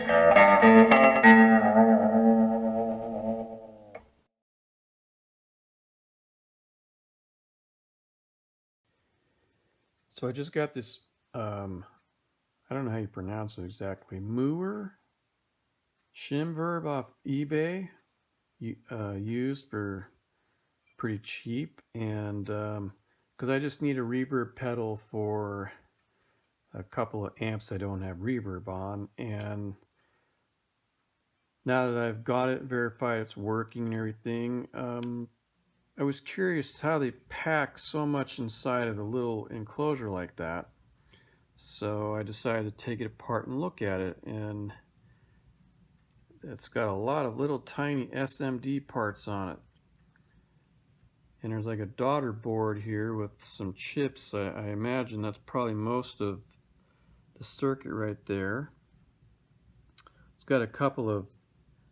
So I just got this, I don't know how you pronounce it exactly, Mooer Shimverb off eBay, used for pretty cheap, and because I just need a reverb pedal for a couple of amps I don't have reverb on, and now that I've got it verified it's working and everything, I was curious how they pack so much inside of a little enclosure like that. So I decided to take it apart and look at it, and it's got a lot of little tiny SMD parts on it. And there's like a daughter board here with some chips. I imagine that's probably most of the circuit right there. It's got a couple of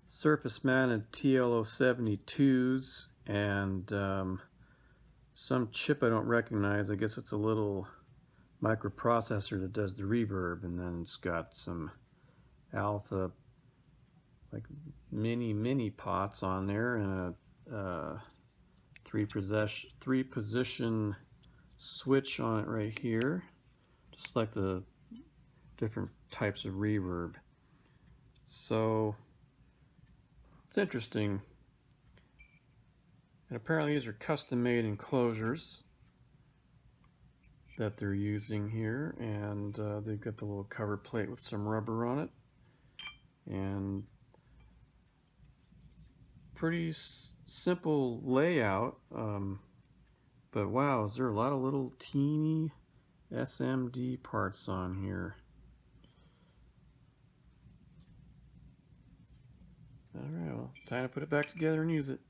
surface mounted TLO72s and some chip I don't recognize. I guess it's a little microprocessor that does the reverb, and then it's got some alpha like mini pots on there, and a three position switch on it right here, just like the different types of reverb. So it's interesting. And apparently these are custom made enclosures that they're using here, and they've got the little cover plate with some rubber on it, and pretty simple layout, but wow, is there a lot of little teeny SMD parts on here. Alright, well, time to put it back together and use it.